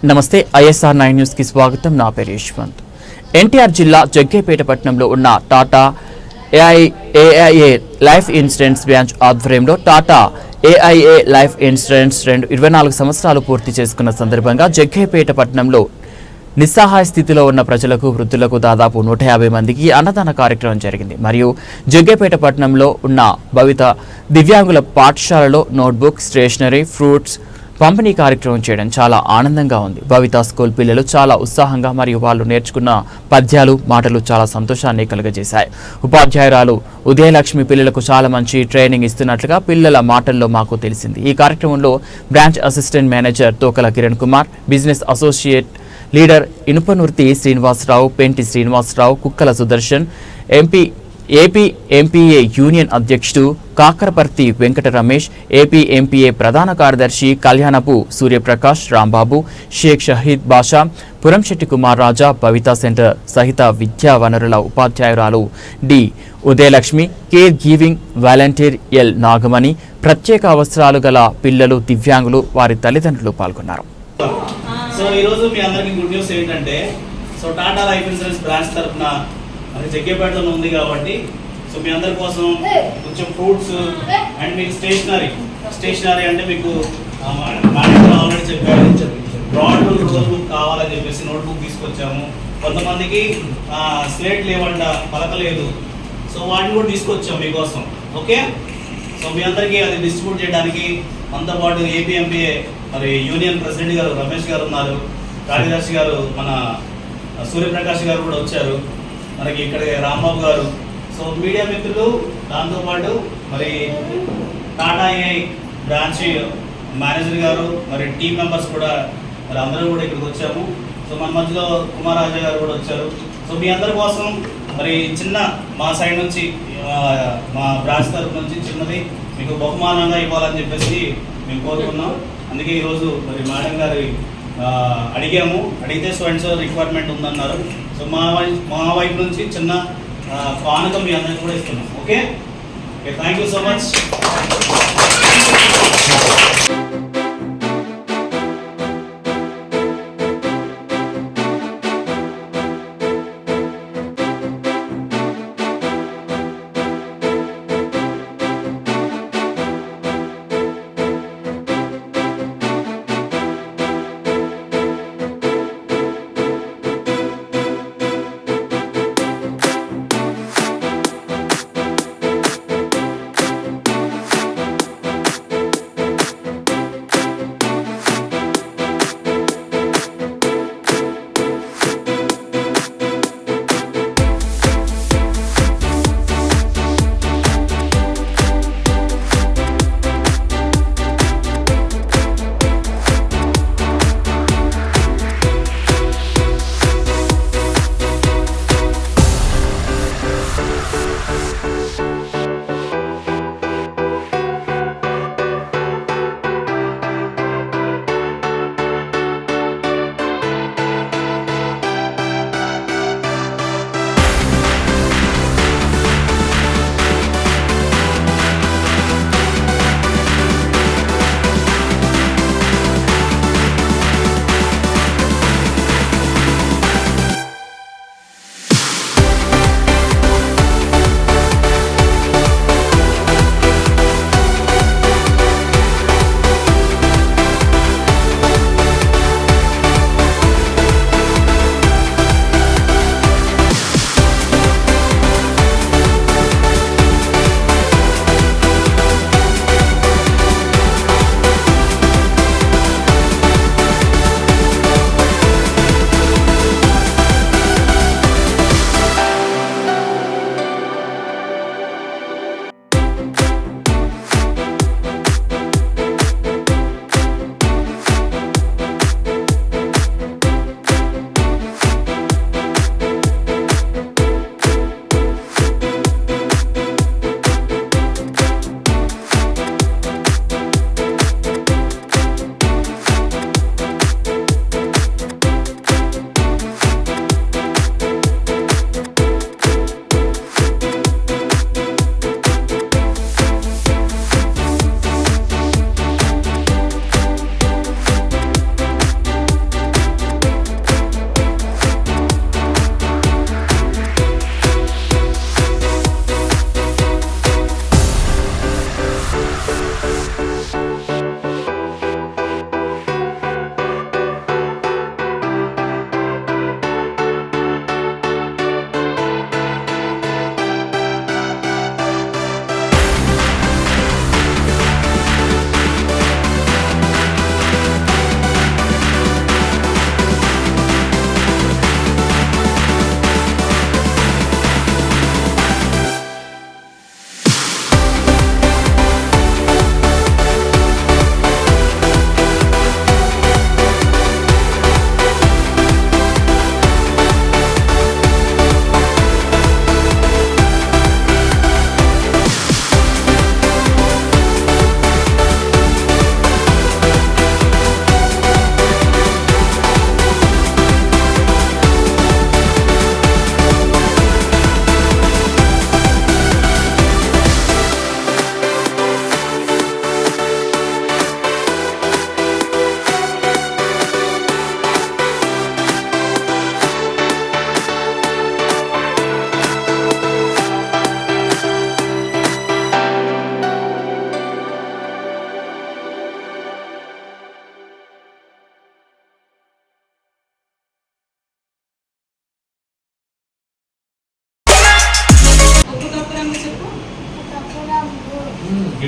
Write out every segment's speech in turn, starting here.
నమస్తే ISR 9 news కి స్వాగతం. నా పేరు యశ్వంత్. ఎన్టీఆర్ జిల్లా జగ్గేపేట పట్టణంలో ఉన్న Tata AIA life insurance branch ఆధ్వర్యంలో టాటా ఏఐఏ లైఫ్ ఇన్సూరెన్స్ 24 సంవత్సరాలు పూర్తి చేసుకున్న సందర్భంగా జగ్గేపేట పట్టణంలో నిస్సహాయ స్థితిలో ఉన్న ప్రజలకు, వృద్ధులకు దాదాపు 150 మందికి అన్నదాన కార్యక్రమం జరిగింది. మరియు జగ్గేపేట పట్టణంలో ఉన్న భవిత దివ్యాంగుల పాఠశాలలో నోట్బుక్, స్టేషనరీ, ఫ్రూట్స్ పంపిణీ కార్యక్రమం చేయడం చాలా ఆనందంగా ఉంది. భవిత స్కూల్ పిల్లలు చాలా ఉత్సాహంగా మరియు వాళ్ళు నేర్చుకున్న పద్యాలు, మాటలు చాలా సంతోషాన్ని కలుగజేశాయి. ఉపాధ్యాయురాలు ఉదయలక్ష్మి పిల్లలకు చాలా మంచి ట్రైనింగ్ ఇస్తున్నట్లుగా పిల్లల మాటల్లో మాకు తెలిసింది. ఈ కార్యక్రమంలో branch assistant manager Tokala Kiran Kumar, business associate leader Inupanurthi Srinivasa Rao, Penti Srinivasa Rao, Kukkala Sudarshan, AP MPA union అధ్యక్షుడు కాకరపర్తి వెంకట రమేష్, ఏపీ ఎంపీఏ ప్రధాన కార్యదర్శి కళ్యాణపు సూర్యప్రకాష్, రాంబాబు, షేక్ షహీద్ బాషా, పురంశెట్టి కుమార్ రాజా, భవితా సెంటర్ సహిత విద్యా వనరుల ఉపాధ్యాయురాలు D Udayalakshmi, care giving volunteer L Nagamani, ప్రత్యేక అవసరాలు గల పిల్లలు, దివ్యాంగులు, వారి తల్లిదండ్రులు పాల్గొన్నారు. సో ఈరోజు మీ అందరికీ గుడ్ న్యూస్ ఏంటంటే, so Tata life insurance branch తరఫున అది జగ్గేపేటలో ఉంది కాబట్టి సో మీ అందరి కోసం కొంచెం ఫ్రూట్స్ అండ్ మీకు స్టేషనరీ అంటే మీకు ఆల్రెడీ చెప్పారు, బ్రాడ్ రోల్ బుక్ కావాలని చెప్పేసి నోట్బుక్ తీసుకొచ్చాము. కొంతమందికి స్లేట్ లేవంట, పలక లేదు, సో వాటిని కూడా తీసుకొచ్చాము మీకోసం. ఓకే, సో మీ అందరికీ అది డిస్ట్రిబ్యూట్ చేయడానికి మనతో పాటు ఏపీ ఎంపీఏ మరి యూనియన్ ప్రెసిడెంట్ గారు రమేష్ గారు ఉన్నారు, కార్యదర్శి గారు మన సూర్యప్రకాష్ గారు కూడా వచ్చారు, మనకి ఇక్కడ రాంబాబు గారు, సో మీడియా మిత్రులు, దాంతోపాటు మరి టాటా ఏఐ బ్రాంచ్ మేనేజర్ గారు, మరి టీం మెంబర్స్ కూడా మరి అందరూ కూడా ఇక్కడికి వచ్చాము. సో మన మధ్యలో కుమార్ రాజా గారు కూడా వచ్చారు. సో మీ అందరి కోసం మరి చిన్న మా సైడ్ నుంచి మా బ్రాంచ్ తరఫు నుంచి చిన్నది మీకు బహుమానంగా ఇవ్వాలని చెప్పేసి మేము కోరుకున్నాం. అందుకే ఈరోజు మరి మేడం గారి అడిగితే సో అండ్ సో రిక్వైర్మెంట్ ఉందన్నారు. సో మా వైపు నుంచి చిన్న కానుక మీ అందరికీ కూడా ఇస్తున్నాం. Okay, thank you so much.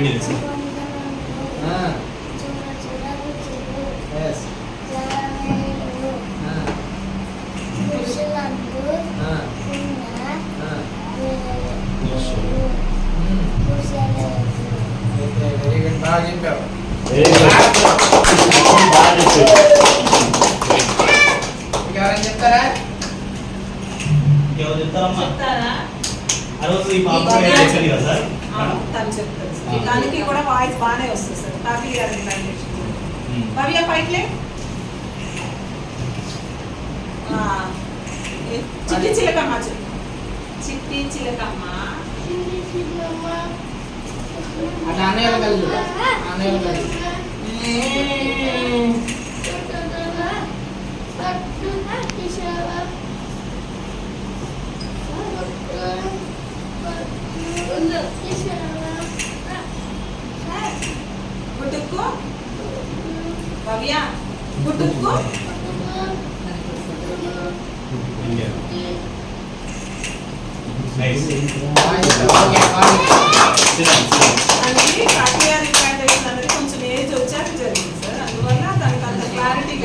Video తీసి బాగా చెప్పావు. ఇంకెవరైనా చెప్తారా? ఎవరు చెప్తారమ్మా? చెప్తారా? ఆ రోజు ఈ పాప చెప్పాను కదా సార్. తను చెప్తారు సార్. దానికి కూడా వాయిస్ బాగానే వస్తుంది సార్. కాపీ గారి భవ్య పైట్లే చిట్టి చిలకమ్మ చెప్పు. చిట్టి చిలకమ్మ అట్లా అన్నయ్యలు కలిసి అన్నయ్యలు కలిసి గుడ్డుకు భవ్య గుడ్డుకు నైస్. అనేది కాపీ గారి రికార్డేషన్ అనేది కొంచెం ఏజ్ వచ్చాక జరిగింది సార్. అందువల్ల దానికి అంత క్లారిటీ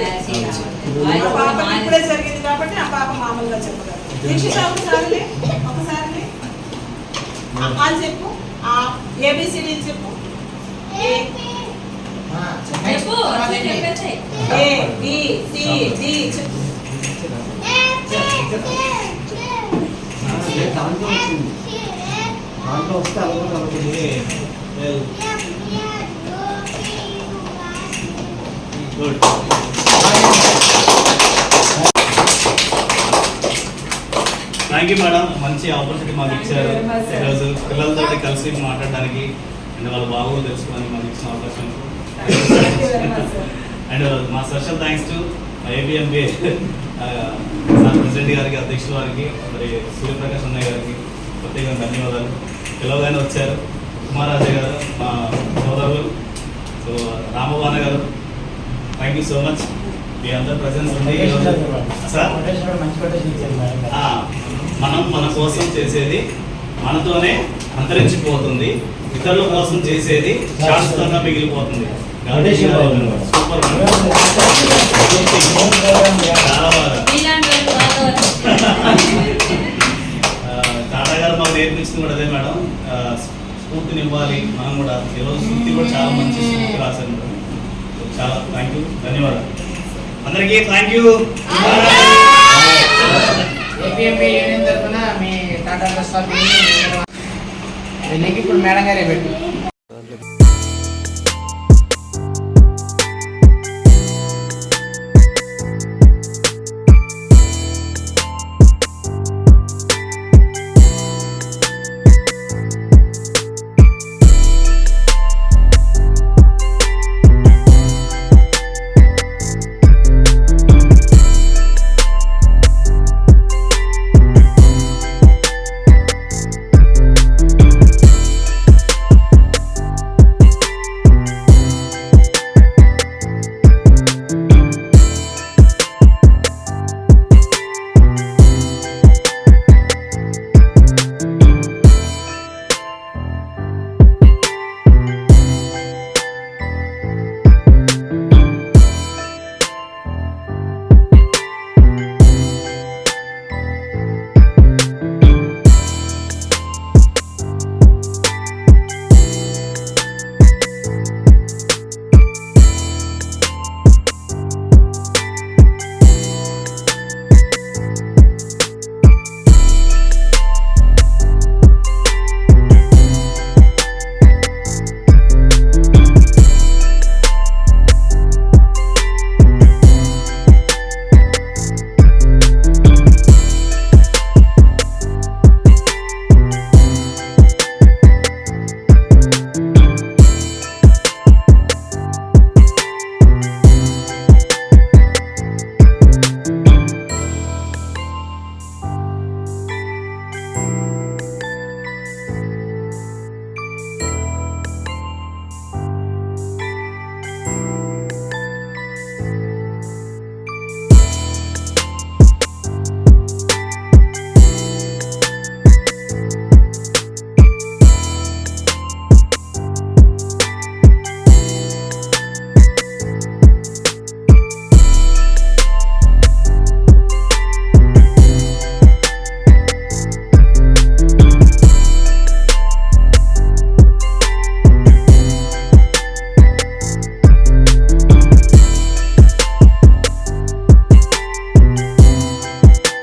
ఆ పాపకి ఇప్పుడే జరిగింది కాబట్టి ఆ పాప మామూలుగా చెప్పగలరు. దీక్షిత ఒకసారి ఒకసారి అని చెప్పు. ఏబిసిడి చెప్పు. ఏ బి సి డి చెప్పు. గుడ్. థ్యాంక్ యూ మేడం, మంచి ఆపర్చునిటీ మాకు ఇచ్చారు. ఈరోజు పిల్లలతో కలిసి మాట్లాడడానికి అండ్ వాళ్ళ బాగోగులు తెలుసుకోవడానికి మాకు ఇచ్చిన అవకాశం. అండ్ మా special thanks to ABMB sir president గారికి, అధ్యక్షుల వారికి, మరి సూర్యప్రకాష్ అన్నయ్య గారికి ప్రత్యేకంగా ధన్యవాదాలు. పిలవగానే వచ్చారు. కుమారాజయ్య గారు మా సోదరులు, సో రామవాన గారు, థ్యాంక్ యూ సో మచ్. మీ అందరి ప్రజెన్స్ ఉంది ఈరోజు. సార్ మనం మన కోసం చేసేది మనతోనే అంతరించిపోతుంది, ఇతరుల కోసం చేసేది శాశ్వతంగా మిగిలిపోతుంది. సూపర్. చాలా బాగా టాటా గారు మాకు నేర్పించింది కూడా అదే మేడం. స్ఫూర్తిని ఇవ్వాలి మనం కూడా. ఈరోజు స్ఫూర్తి కూడా చాలా మంచి స్ఫూర్తి రాశారు మేడం. చాలా థ్యాంక్ యూ, ధన్యవాదాలు అందరికీ. Thank you. ఏపీఎంపీ యూనియన్ తరఫున మీ టాటా ట్రస్ట్ ఆఫ్ యూనియన్ వెళ్ళికి ఇప్పుడు మేడం గారే పెట్టు.